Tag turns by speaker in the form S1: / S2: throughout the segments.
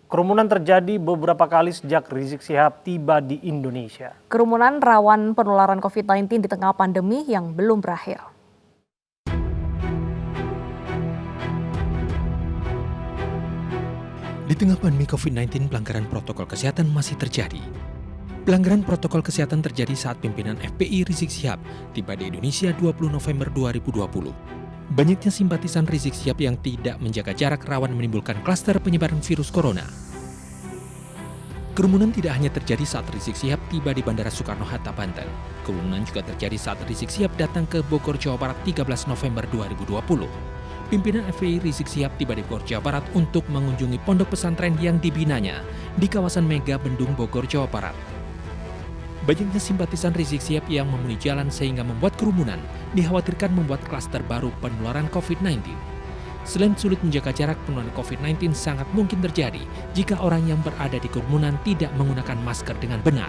S1: Kerumunan terjadi beberapa kali sejak Rizik Syihab tiba di Indonesia.
S2: Kerumunan rawan penularan COVID-19 di tengah pandemi yang belum berakhir.
S3: Di tengah pandemi COVID-19, pelanggaran protokol kesehatan masih terjadi. Pelanggaran protokol kesehatan terjadi saat pimpinan FPI Rizik Syihab tiba di Indonesia 20 November 2020. Banyaknya simpatisan Rizik Syihab yang tidak menjaga jarak rawan menimbulkan klaster penyebaran virus corona. Kerumunan tidak hanya terjadi saat Rizik Syihab tiba di Bandara Soekarno-Hatta, Banten. Kerumunan juga terjadi saat Rizik Syihab datang ke Bogor, Jawa Barat 13 November 2020. Pimpinan FPI Rizik Syihab tiba di Bogor, Jawa Barat untuk mengunjungi pondok pesantren yang dibinanya di kawasan Mega Bendung, Bogor, Jawa Barat. Banyaknya simpatisan Rizik Syihab yang memenuhi jalan sehingga membuat kerumunan dikhawatirkan membuat klaster baru penularan COVID-19. Selain sulit menjaga jarak, penularan COVID-19 sangat mungkin terjadi jika orang yang berada di kerumunan tidak menggunakan masker dengan benar.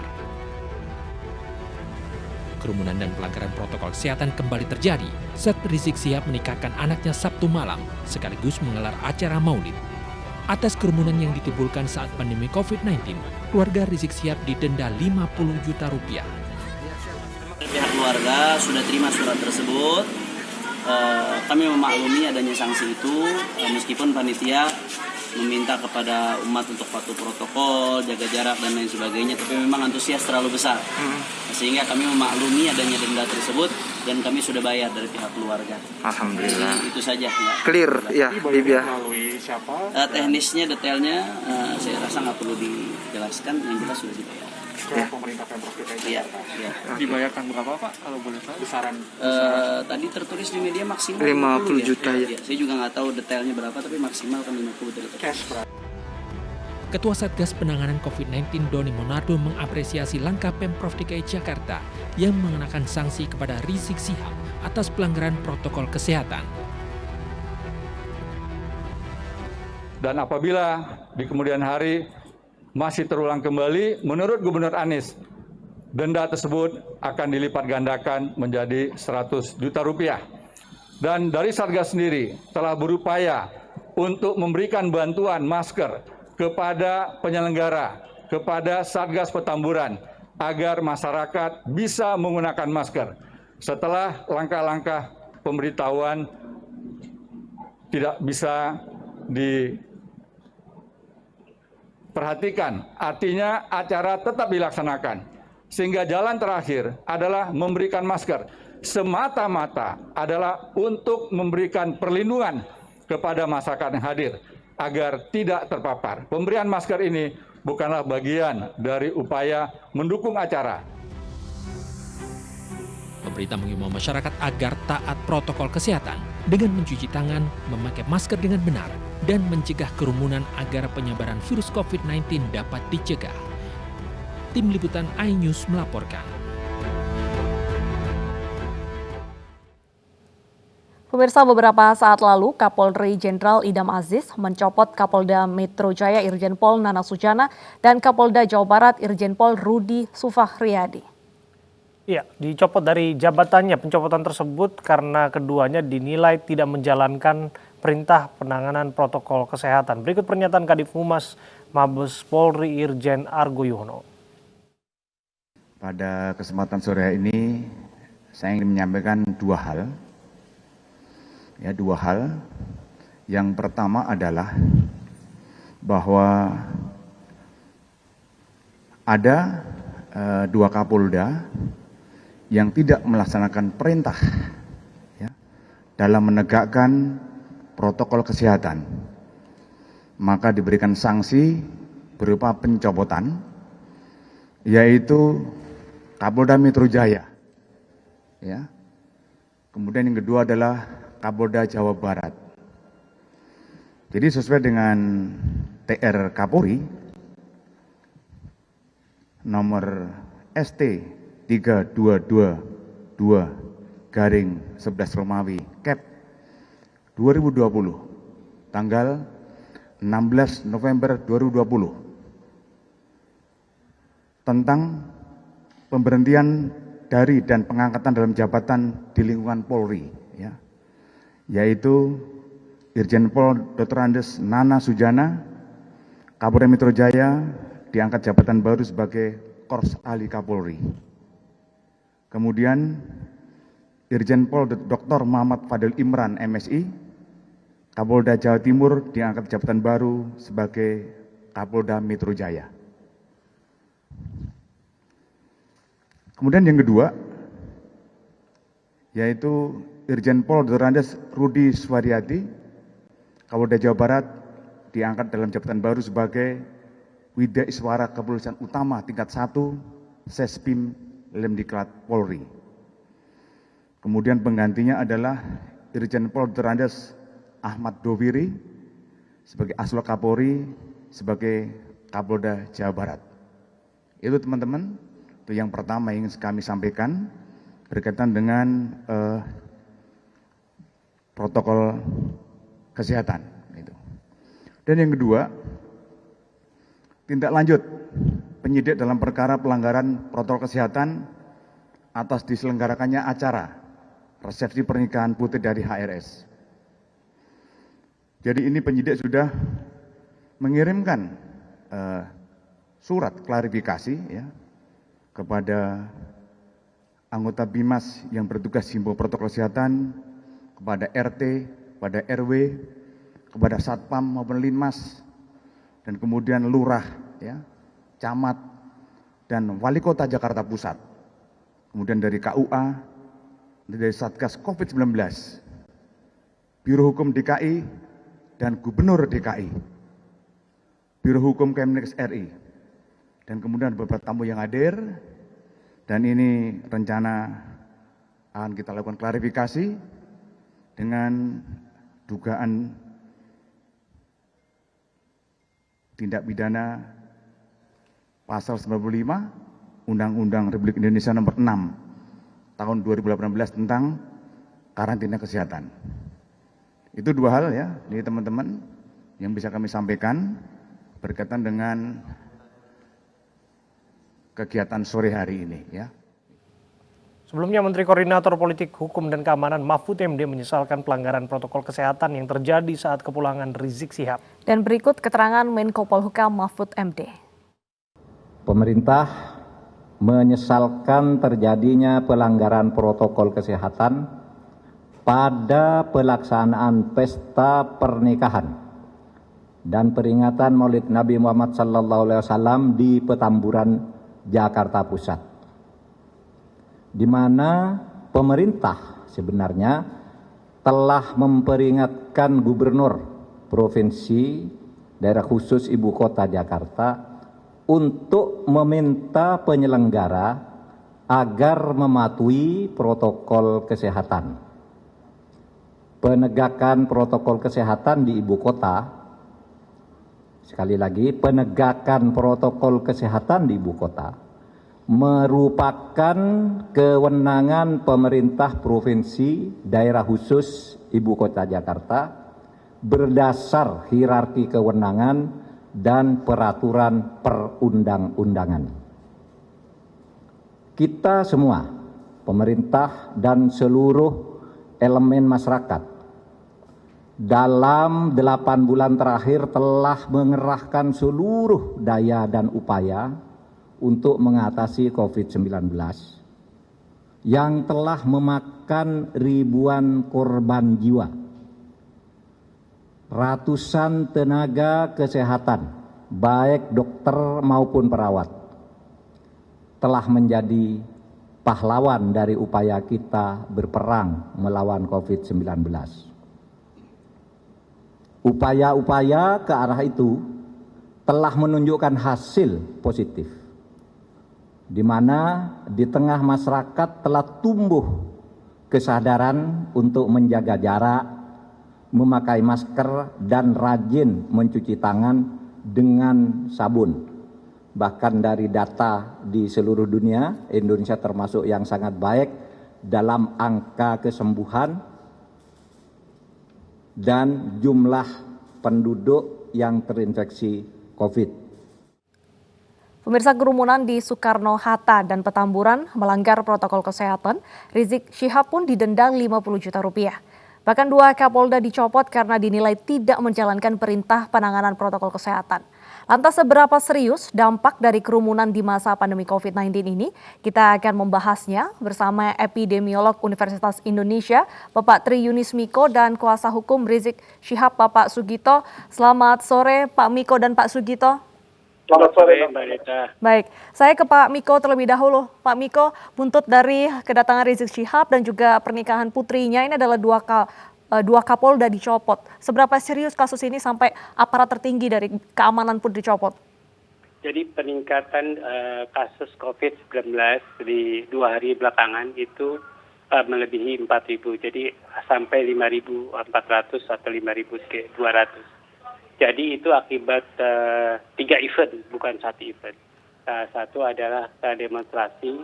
S3: Kerumunan dan pelanggaran protokol kesehatan kembali terjadi saat Rizik Syihab menikahkan anaknya Sabtu malam sekaligus menggelar acara maulid. Atas kerumunan yang ditimbulkan saat pandemi COVID-19, keluarga Rizik Syihab didenda 50 juta rupiah.
S4: Pihak keluarga sudah terima surat tersebut. Kami memaklumi adanya sanksi itu, meskipun panitia meminta kepada umat untuk patuh protokol, jaga jarak dan lain sebagainya, tapi memang antusias terlalu besar, sehingga kami memaklumi adanya denda tersebut dan kami sudah bayar dari pihak keluarga.
S5: Alhamdulillah.
S4: Itu saja.
S5: Clear ya, Bibia.
S4: Teknisnya, detailnya, saya rasa nggak perlu dijelaskan, yang jelas sudah dibayar.
S6: Pemerintah Pemprov DKI
S4: Iya.
S6: Dibayarkan berapa Pak kalau boleh tahu? Besaran.
S4: Tadi tertulis di media maksimal
S5: 50 juta ya.
S4: Saya juga nggak tahu detailnya berapa, tapi maksimal kan 50 juta.
S6: Cash.
S3: Ketua Satgas Penanganan COVID-19 Doni Monardo mengapresiasi langkah Pemprov DKI Jakarta yang mengenakan sanksi kepada Rizik Syihab atas pelanggaran protokol kesehatan.
S7: Dan apabila di kemudian hari masih terulang kembali, menurut Gubernur Anies, denda tersebut akan dilipat gandakan menjadi 100 juta rupiah. Dan dari Satgas sendiri telah berupaya untuk memberikan bantuan masker kepada penyelenggara, kepada Satgas Petamburan, agar masyarakat bisa menggunakan masker. Setelah langkah-langkah pemberitahuan tidak bisa diperhatikan, artinya acara tetap dilaksanakan. Sehingga jalan terakhir adalah memberikan masker. Semata-mata adalah untuk memberikan perlindungan kepada masyarakat yang hadir agar tidak terpapar. Pemberian masker ini bukanlah bagian dari upaya mendukung acara.
S3: Pemerintah mengimbau masyarakat agar taat protokol kesehatan dengan mencuci tangan, memakai masker dengan benar, dan mencegah kerumunan agar penyebaran virus COVID-19 dapat dicegah. Tim Liputan iNews melaporkan.
S2: Pemirsa, beberapa saat lalu Kapolri Jenderal Idam Aziz mencopot Kapolda Metro Jaya Irjen Pol Nana Sujana dan Kapolda Jawa Barat Irjen Pol Rudi Sufahriadi.
S1: Ya, dicopot dari jabatannya. Pencopotan tersebut karena keduanya dinilai tidak menjalankan perintah penanganan protokol kesehatan. Berikut pernyataan Kadif Humas Mabes Polri Irjen Argo Yuwono.
S8: Pada kesempatan sore ini saya ingin menyampaikan dua hal. Yang pertama adalah bahwa ada dua Kapolda yang tidak melaksanakan perintah dalam menegakkan protokol kesehatan, maka diberikan sanksi berupa pencopotan, yaitu Kapolda Metro Jaya. Kemudian yang kedua adalah Kapolda Jawa Barat. Jadi sesuai dengan TR Kapolri nomor ST 3222 garing 11 Romawi Cap 2020 tanggal 16 November 2020 tentang pemberhentian dari dan pengangkatan dalam jabatan di lingkungan Polri, yaitu Irjen Pol Dr. Andes Nana Sujana Kapolda Metro Jaya diangkat jabatan baru sebagai Korps Ahli Kapolri. Kemudian Irjen Pol Dr. Muhammad Fadil Imran MSI, Kapolda Jawa Timur diangkat jabatan baru sebagai Kapolda Metro Jaya. Kemudian yang kedua, yaitu Irjen Pol Dr. Andes Rudi Suwaryadi, Kapolda Jawa Barat diangkat dalam jabatan baru sebagai Widya Iswara Kepolisian Utama tingkat 1 Sespim Lemdiklat Polri. Kemudian penggantinya adalah Irjen Pol Dr. Andes Ahmad Doviri sebagai Aslo Kapolri sebagai Kapolda Jawa Barat. Itu teman-teman, itu yang pertama yang ingin kami sampaikan berkaitan dengan protokol kesehatan. Dan yang kedua, tindak lanjut penyidik dalam perkara pelanggaran protokol kesehatan atas diselenggarakannya acara resepsi pernikahan putri dari HRS. Jadi ini penyidik sudah mengirimkan surat klarifikasi ya, kepada anggota BIMAS yang bertugas himbau protokol kesehatan, kepada RT, kepada RW, kepada Satpam maupun Linmas, dan kemudian Lurah, ya, Camat, dan Wali Kota Jakarta Pusat. Kemudian dari KUA, dari Satgas COVID-19, Biro Hukum DKI, dan Gubernur DKI, Biro Hukum Kemenkes RI, dan kemudian beberapa tamu yang hadir, dan ini rencana akan kita lakukan klarifikasi dengan dugaan tindak pidana pasal 95 Undang-Undang Republik Indonesia nomor 6 tahun 2018 tentang karantina kesehatan. Itu dua hal ya, ini teman-teman yang bisa kami sampaikan berkaitan dengan kegiatan sore hari ini ya.
S1: Sebelumnya Menteri Koordinator Politik Hukum dan Keamanan Mahfud MD menyesalkan pelanggaran protokol kesehatan yang terjadi saat kepulangan Rizik Syihab.
S2: Dan berikut keterangan Menko Polhukam Mahfud MD.
S9: Pemerintah menyesalkan terjadinya pelanggaran protokol kesehatan pada pelaksanaan pesta pernikahan dan peringatan Maulid Nabi Muhammad SAW di Petamburan, Jakarta Pusat, di mana pemerintah sebenarnya telah memperingatkan Gubernur Provinsi Daerah Khusus Ibu Kota Jakarta untuk meminta penyelenggara agar mematuhi protokol kesehatan. Penegakan protokol kesehatan di ibu kota, sekali lagi penegakan protokol kesehatan di ibu kota merupakan kewenangan pemerintah provinsi daerah khusus Ibu Kota Jakarta berdasar hierarki kewenangan dan peraturan perundang-undangan. Kita semua, pemerintah dan seluruh elemen masyarakat, dalam 8 bulan terakhir telah mengerahkan seluruh daya dan upaya untuk mengatasi COVID-19 yang telah memakan ribuan korban jiwa. Ratusan tenaga kesehatan, baik dokter maupun perawat, telah menjadi pahlawan dari upaya kita berperang melawan COVID-19. Upaya-upaya ke arah itu telah menunjukkan hasil positif, di mana di tengah masyarakat telah tumbuh kesadaran untuk menjaga jarak, memakai masker, dan rajin mencuci tangan dengan sabun. Bahkan dari data di seluruh dunia, Indonesia termasuk yang sangat baik dalam angka kesembuhan dan jumlah penduduk yang terinfeksi COVID.
S2: Pemirsa, kerumunan di Soekarno-Hatta dan Petamburan melanggar protokol kesehatan. Rizik Syihab pun didenda 50 juta rupiah. Bahkan 2 Kapolda dicopot karena dinilai tidak menjalankan perintah penanganan protokol kesehatan. Lantas seberapa serius dampak dari kerumunan di masa pandemi COVID-19 ini? Kita akan membahasnya bersama epidemiolog Universitas Indonesia, Bapak Tri Yunis Miko, dan kuasa hukum Rizik Syihab, Bapak Sugito. Selamat sore Pak Miko dan Pak Sugito.
S10: Selamat sore Mbak Rita.
S2: Baik, saya ke Pak Miko terlebih dahulu. Pak Miko, buntut dari kedatangan Rizik Syihab dan juga pernikahan putrinya, ini adalah dua Kapolda dicopot. Seberapa serius kasus ini sampai aparat tertinggi dari keamanan pun dicopot?
S10: Jadi peningkatan kasus COVID-19 di 2 hari belakangan itu melebihi 4.000. Jadi sampai 5.400 atau 5.200. Jadi itu akibat 3 event, bukan 1 event. Satu adalah demonstrasi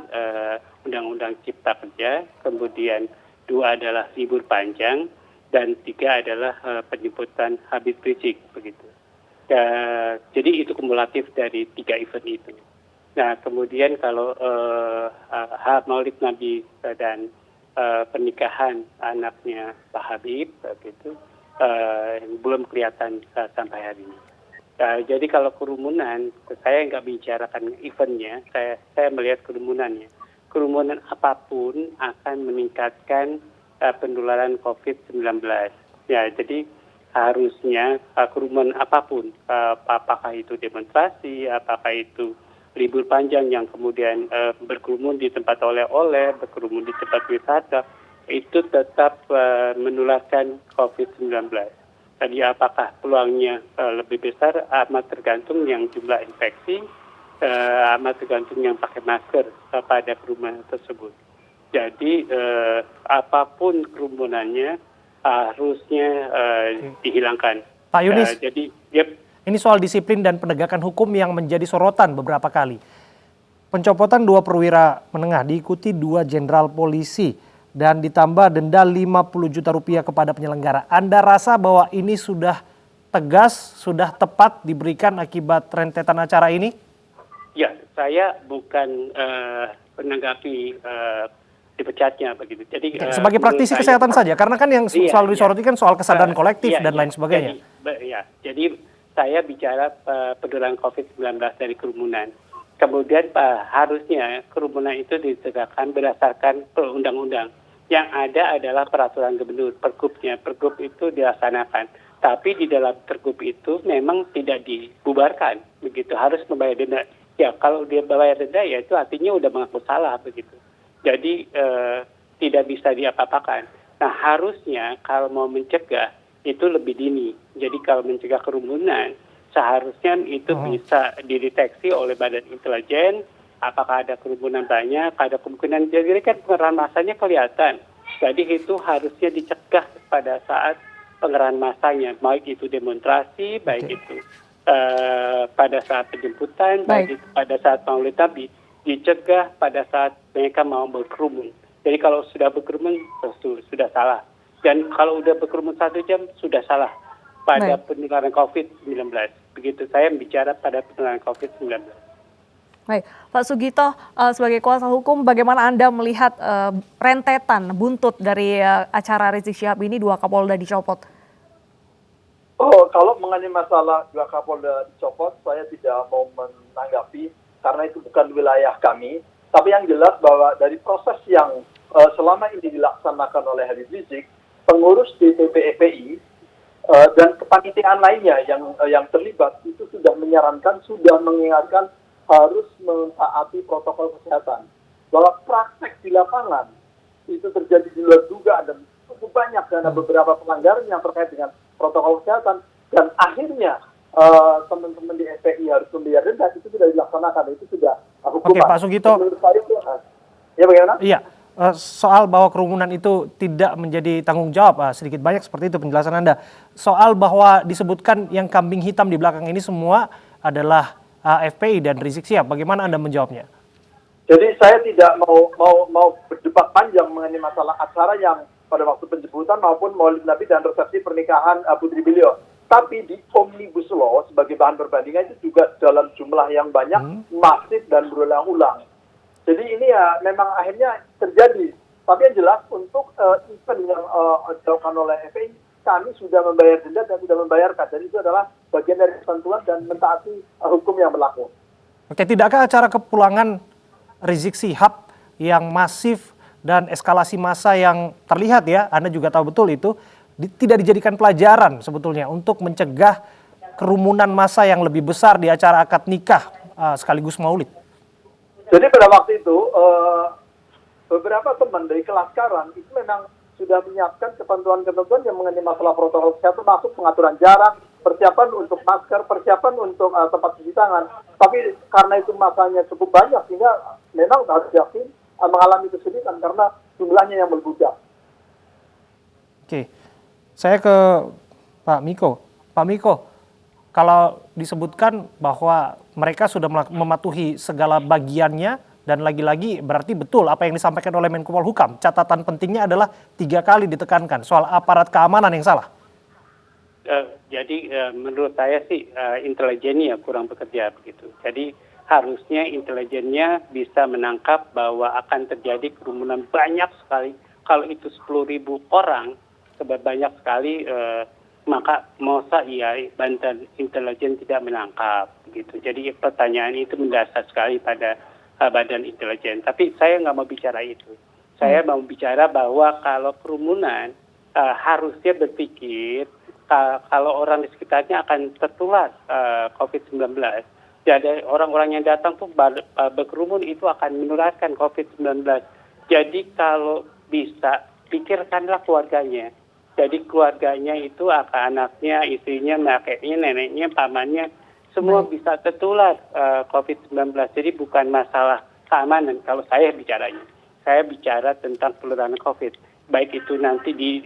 S10: Undang-Undang Cipta Kerja, kemudian 2 adalah libur panjang, dan 3 adalah penjemputan Habib Rizik, begitu. Jadi itu kumulatif dari 3 event itu. Nah, kemudian kalau Maulid Nabi dan pernikahan anaknya Pak Habib, begitu. Belum kelihatan sampai hari ini. Jadi kalau kerumunan, saya nggak bicarakan eventnya, saya melihat kerumunannya. Kerumunan apapun akan meningkatkan penularan COVID-19. Ya, jadi harusnya kerumunan apapun, apakah itu demonstrasi, apakah itu libur panjang yang kemudian berkerumun di tempat oleh-oleh, berkerumun di tempat wisata, itu tetap menularkan COVID-19. Tadi apakah peluangnya lebih besar, amat tergantung yang jumlah infeksi, amat tergantung yang pakai masker pada kerumunan tersebut. Jadi apapun kerumunannya harusnya dihilangkan.
S1: Pak Yunis,
S10: yep.
S1: Ini soal disiplin dan penegakan hukum yang menjadi sorotan beberapa kali. Pencopotan 2 perwira menengah diikuti 2 jenderal polisi dan ditambah denda 50 juta rupiah kepada penyelenggara. Anda rasa bahwa ini sudah tegas, sudah tepat diberikan akibat rentetan acara ini?
S10: Ya, saya bukan menanggapi dipecatnya begitu. Jadi
S1: sebagai praktisi kesehatan saja, karena kan yang selalu disoroti kan soal kesadaran kolektif dan lain sebagainya.
S10: Jadi saya bicara penularan COVID-19 dari kerumunan. Kemudian harusnya kerumunan itu ditegakkan berdasarkan undang-undang. Yang ada adalah peraturan gubernur, pergubnya. Pergub itu dilaksanakan. Tapi di dalam pergub itu memang tidak dibubarkan, begitu. Harus membayar denda. Ya, kalau dia bayar denda, ya itu artinya udah mengaku salah, begitu. Jadi tidak bisa diapa-apakan. Nah, harusnya kalau mau mencegah itu lebih dini. Jadi kalau mencegah kerumunan, seharusnya itu bisa dideteksi oleh Badan Intelijen. Apakah ada kerumunan banyak, ada kemungkinan. Jadi kan pengerahan masanya kelihatan. Jadi itu harusnya dicegah pada saat pengerahan masanya, baik itu demonstrasi, baik itu pada saat penjemputan, baik itu pada saat Maulid Nabi, dicegah pada saat mereka mau berkerumun. Jadi kalau sudah berkerumun sudah salah. Dan kalau sudah berkerumun 1 jam sudah salah pada penularan COVID-19. Begitu saya bicara pada penularan COVID-19.
S2: Baik, Pak Sugito, sebagai kuasa hukum, bagaimana Anda melihat rentetan buntut dari acara Rizik Syihab ini 2 Kapolda dicopot?
S11: Kalau mengenai masalah 2 Kapolda dicopot, saya tidak mau menanggapi karena itu bukan wilayah kami. Tapi yang jelas bahwa dari proses yang selama ini dilaksanakan oleh Habib Rizik, pengurus DPP FPI dan kepanitiaan lainnya yang terlibat itu sudah menyarankan, sudah mengingatkan harus mentaati protokol kesehatan. Bahwa praktek di lapangan itu terjadi di luar dugaan dan cukup banyak karena beberapa pelanggaran yang terkait dengan protokol kesehatan. Dan akhirnya teman-teman di FPI harus membayar denda, itu sudah dilaksanakan, itu sudah hukuman.
S1: Oke, Pak Sugito.
S11: Ya, bagaimana?
S1: Iya. Soal bahwa kerumunan itu tidak menjadi tanggung jawab, sedikit banyak seperti itu penjelasan Anda. Soal bahwa disebutkan yang kambing hitam di belakang ini semua adalah FPI dan Rizik Syihab, bagaimana Anda menjawabnya?
S11: Jadi saya tidak mau berdebat panjang mengenai masalah acara yang pada waktu penjemputan maupun Maulid Nabi dan resepsi pernikahan putri beliau. Tapi di Omnibus Law sebagai bahan perbandingan itu juga dalam jumlah yang banyak, masif dan berulang-ulang. Jadi ini ya memang akhirnya terjadi Tapi yang jelas untuk event yang dilakukan oleh FPI, kami sudah membayar denda dan sudah membayarkan. Dan itu adalah bagian dari ketentuan dan mentaati hukum yang berlaku.
S1: Oke, tidakkah acara kepulangan Rizik Syihab yang masif dan eskalasi massa yang terlihat ya, Anda juga tahu betul itu, tidak dijadikan pelajaran sebetulnya untuk mencegah kerumunan massa yang lebih besar di acara akad nikah sekaligus maulid?
S11: Jadi pada waktu itu, beberapa teman dari kelas sekarang itu memang sudah menyiapkan ketentuan-ketentuan yang mengenai masalah protokol kesehatan, masuk pengaturan jarak, persiapan untuk masker, persiapan untuk tempat cuci tangan. Tapi karena itu masanya cukup banyak, sehingga memang harus yakin mengalami kesulitan karena jumlahnya yang membludak.
S1: Oke, saya ke Pak Miko. Pak Miko, kalau disebutkan bahwa mereka sudah mematuhi segala bagiannya, dan lagi-lagi berarti betul apa yang disampaikan oleh Menko Polhukam. Catatan pentingnya adalah 3 kali ditekankan soal aparat keamanan yang salah.
S10: Jadi menurut saya sih intelijennya kurang bekerja begitu. Jadi harusnya intelijennya bisa menangkap bahwa akan terjadi kerumunan banyak sekali. Kalau itu 10.000 orang, banyak sekali, maka masa Banten intelijen tidak menangkap gitu. Jadi pertanyaan itu mendasar sekali pada Badan Intelijen. Tapi saya nggak mau bicara itu. Saya mau bicara bahwa kalau kerumunan harusnya berpikir kalau orang di sekitarnya akan tertular COVID-19. Jadi orang-orang yang datang tuh berkerumun itu akan menularkan COVID-19. Jadi kalau bisa pikirkanlah keluarganya. Jadi keluarganya itu anaknya, istrinya, kakeknya, neneknya, pamannya, semua bisa tertular COVID-19. Jadi bukan masalah keamanan kalau saya bicaranya. Saya bicara tentang penularan COVID. Baik itu nanti di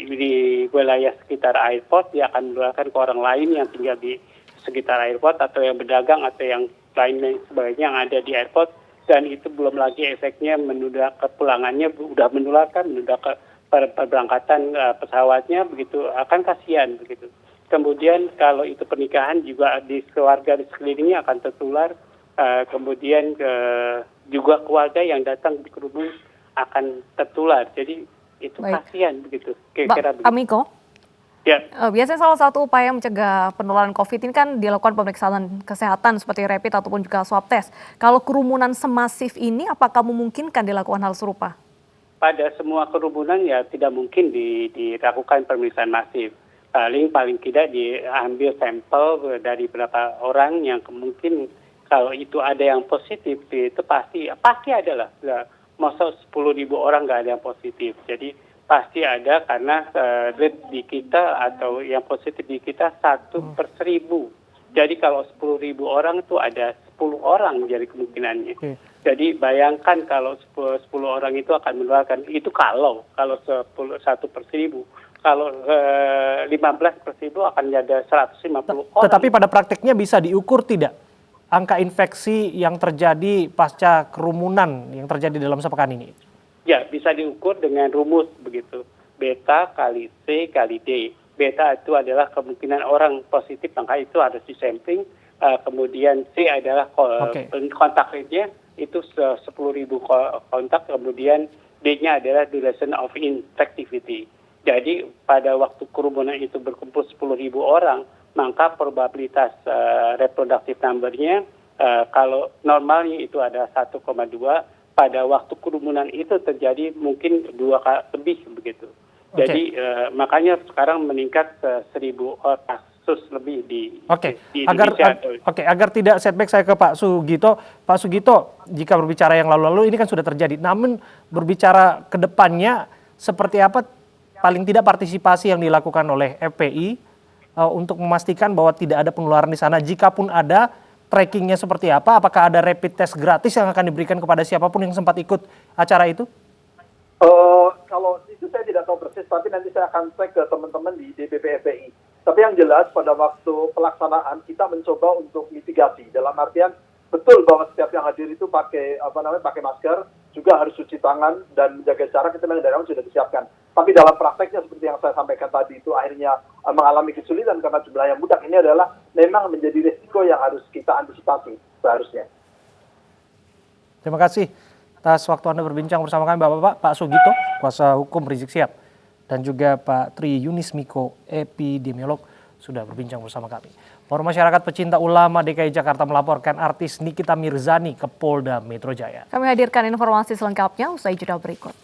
S10: wilayah sekitar airport, dia akan menularkan ke orang lain yang tinggal di sekitar airport, atau yang berdagang, atau yang lain sebagainya yang ada di airport. Dan itu belum lagi efeknya menunda kepulangannya, sudah menularkan, menunda perberangkatan pesawatnya, begitu akan kasihan begitu. Kemudian kalau itu pernikahan juga di keluarga di sekelilingnya akan tertular. Kemudian juga keluarga yang datang di kerumun akan tertular. Jadi itu kasihan begitu. Kira-kira begitu.
S2: Pak Miko?
S10: Ya.
S2: Biasanya salah satu upaya mencegah penularan COVID ini kan dilakukan pemeriksaan kesehatan seperti rapid ataupun juga swab test. Kalau kerumunan semasif ini, apakah memungkinkan dilakukan hal serupa?
S10: Pada semua kerumunan ya tidak mungkin dilakukan pemeriksaan masif. Paling tidak diambil sampel dari beberapa orang yang mungkin kalau itu ada yang positif itu pasti ada lah. Masa 10.000 orang nggak ada yang positif. Jadi pasti ada karena rate di kita atau yang positif di kita 1/1000. Jadi kalau 10.000 orang itu ada 10 orang jadi kemungkinannya. Jadi bayangkan kalau 10 orang itu akan menularkan, itu kalau 1/1000. Kalau 15/1000 akan ada 150 orang.
S1: Tetapi pada prakteknya bisa diukur tidak angka infeksi yang terjadi pasca kerumunan yang terjadi dalam sepekan ini?
S10: Ya, bisa diukur dengan rumus begitu. Beta kali C kali D. Beta itu adalah kemungkinan orang positif, maka itu harus disampling. Kemudian C adalah kontak rate-nya, itu 10.000 kontak. Kemudian D-nya adalah duration of infectivity. Jadi pada waktu kerumunan itu berkumpul 10.000 orang, maka probabilitas reproductive number-nya kalau normalnya itu ada 1,2, pada waktu kerumunan itu terjadi mungkin 2 kali lebih begitu. Jadi makanya sekarang meningkat 1.000 kasus lebih di Indonesia.
S1: Agar tidak setback, saya ke Pak Sugito. Pak Sugito, jika berbicara yang lalu-lalu ini kan sudah terjadi, namun berbicara ke depannya seperti apa paling tidak partisipasi yang dilakukan oleh FPI untuk memastikan bahwa tidak ada penularan di sana? Jikapun ada, trackingnya seperti apa? Apakah ada rapid test gratis yang akan diberikan kepada siapapun yang sempat ikut acara itu?
S11: Kalau itu saya tidak tahu persis, tapi nanti saya akan cek ke teman-teman di DPP FPI. Tapi yang jelas pada waktu pelaksanaan kita mencoba untuk mitigasi, dalam artian betul bahwa setiap yang hadir itu pakai masker, juga harus cuci tangan dan menjaga jarak, itu memang dari awal sudah disiapkan. Tapi dalam prakteknya seperti yang saya sampaikan tadi itu akhirnya mengalami kesulitan karena jumlah yang budak. Ini adalah memang menjadi risiko yang harus kita antisipasi seharusnya.
S1: Terima kasih atas waktu Anda berbincang bersama kami Bapak-Bapak, Pak Sugito, kuasa hukum Rizik Sihab, dan juga Pak Tri Yunis Miko, epidemiolog, sudah berbincang bersama kami. Forum Masyarakat Pecinta Ulama DKI Jakarta melaporkan artis Nikita Mirzani ke Polda Metro Jaya.
S2: Kami hadirkan informasi selengkapnya usai jeda berikut.